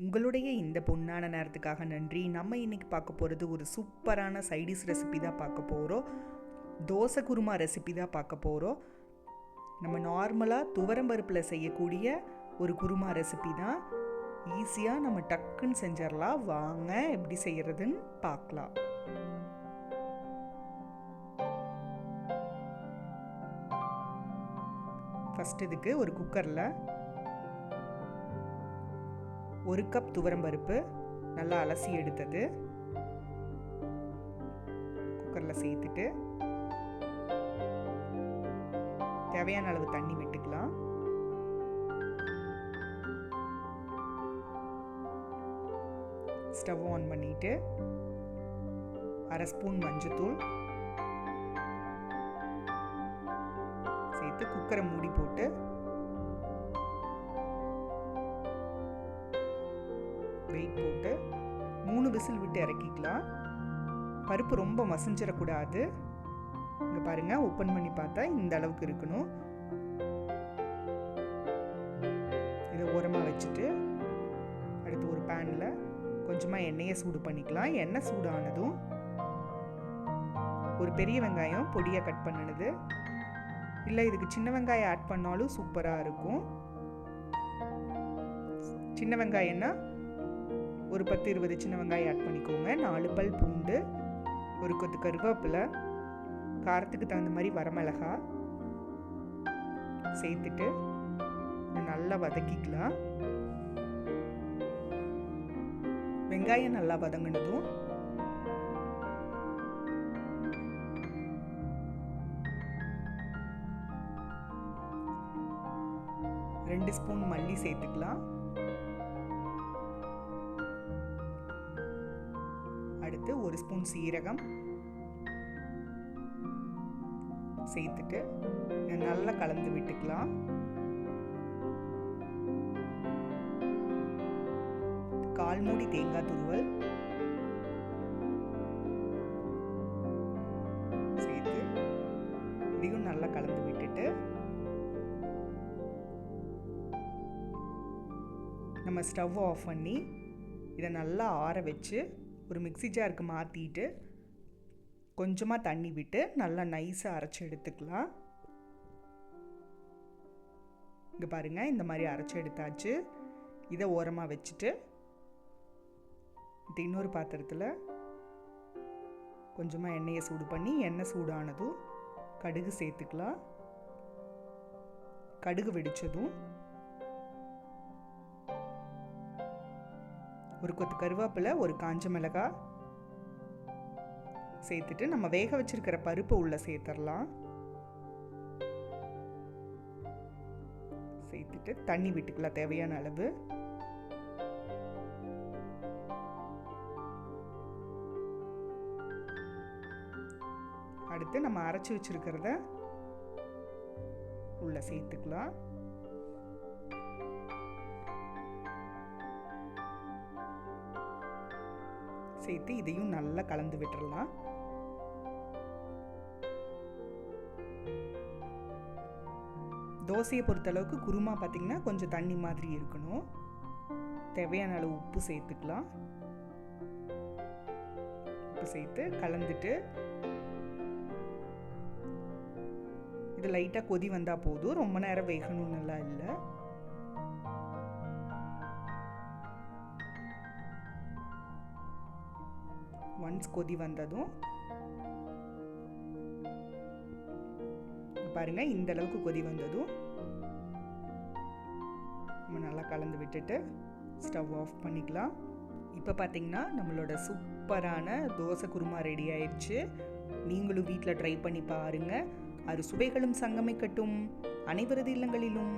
உங்களுடைய இந்த பொன்னான நேரத்துக்காக நன்றி. நம்ம இன்றைக்கி பார்க்க போகிறது ஒரு சூப்பரான சைடிஷ் ரெசிபி தான் பார்க்க போகிறோம். தோசை குருமா ரெசிபி தான் பார்க்க போகிறோம். நம்ம நார்மலாக துவரம்பருப்பில் செய்யக்கூடிய ஒரு குருமா ரெசிபி தான். ஈஸியாக நம்ம டக்குன்னு செஞ்சிடலாம். வாங்க எப்படி செய்கிறதுன்னு பார்க்கலாம். ஃபஸ்ட் இதுக்கு ஒரு குக்கரில் 1 கப் துவரம்பருப்பு நல்லா அலசி எடுத்தது குக்கரில் சேர்த்துட்டு தேவையான அளவு தண்ணி விட்டுக்கலாம். ஸ்டவ் ஆன் பண்ணிட்டு 1/2 ஸ்பூன் மஞ்சத்தூள் சேர்த்து குக்கரை மூடி போட்டு வெயிட் போட்டு 3 விசில் விட்டு இறக்கிக்கலாம். பருப்பு ரொம்ப மசிஞ்சிடக்கூடாது. இங்கே பாருங்கள், ஓப்பன் பண்ணி பார்த்தா இந்த அளவுக்கு இருக்கணும். இதை ஓரமாக வச்சுட்டு அடுத்து ஒரு பேனில் கொஞ்சமாக எண்ணெயை சூடு பண்ணிக்கலாம். எண்ணெய் சூடானதும் ஒரு பெரிய வெங்காயம் பொடியாக கட் பண்ணினது, இல்லை இதுக்கு சின்ன வெங்காயம் ஆட் பண்ணாலும் சூப்பராக இருக்கும். சின்ன வெங்காயம்னா ஒரு 10-20 சின்ன வெங்காயம் ஆட் பண்ணிக்கோங்க. 4 பல் பூண்டு, ஒரு கொத்து கருவேப்பிலை, காரத்துக்கு தகுந்த மாதிரி வரமிளகாய் சேர்த்துட்டு நல்லா வதக்கிக்கலாம். வெங்காயம் நல்லா வதங்கினதும் ரெண்டு ஸ்பூன் மல்லி சேர்த்துக்கலாம். அடுத்து 1 ஸ்பூன் சீரகம் சேர்த்துட்டு நல்லா கலந்து விட்டுக்கலாம். கால் மூடி தேங்காய் துருவல் சேர்த்து இதையும் நல்லா கலந்து விட்டுட்டு நம்ம ஸ்டவ் ஆஃப் பண்ணி இதை நல்லா ஆற வச்சு ஒரு மிக்ஸி ஜாருக்கு மாற்றிட்டு கொஞ்சமாக தண்ணி விட்டு நல்லா நைஸாக அரைச்சி எடுத்துக்கலாம். இங்கே பாருங்கள், இந்த மாதிரி அரைச்சி எடுத்தாச்சு. இதை ஓரமாக வச்சுட்டு இன்னொரு பாத்திரத்தில் கொஞ்சமாக எண்ணெயை சூடு பண்ணி எண்ணெய் சூடானதும் கடுகு சேர்த்துக்கலாம். கடுகு வெடித்ததும் ஒரு கொத்து கருவேப்பிலை, ஒரு காஞ்ச மிளகாய் சேர்த்துட்டு நம்ம வேக வச்சிருக்கிற பருப்பு உள்ள சேர்த்துடலாம். சேர்த்துட்டு தண்ணி விட்டுக்கலாம் தேவையான அளவு. அடுத்து நம்ம அரைச்சி வச்சிருக்கிறத உள்ள சேர்த்துக்கலாம். சேர்த்து இதையும் நல்லா கலந்து விட்டுறலாம். தோசையை பொறுத்தளவுக்கு குருமா பார்த்திங்கன்னா கொஞ்சம் தண்ணி மாதிரி இருக்கணும். தேவையான அளவு உப்பு சேர்த்துக்கலாம். உப்பு சேர்த்து கலந்துட்டு இது லைட்டாக கொதி வந்தால் போதும். ரொம்ப நேரம் வேகணும்னு எல்லாம் இல்லை. ஒன்ஸ் கொதி வந்ததும் பாருங்கள், இந்த அளவுக்கு கொதி வந்ததும் நம்ம நல்லா கலந்து விட்டுட்டு ஸ்டவ் ஆஃப் பண்ணிக்கலாம். இப்போ பார்த்தீங்கன்னா நம்மளோட சூப்பரான தோசை குருமா ரெடி ஆயிடுச்சு. நீங்களும் வீட்டில் ட்ரை பண்ணி பாருங்கள். அறுசுவைகளும் சங்கமிக்கட்டும். அனைவரது இல்லங்களிலும்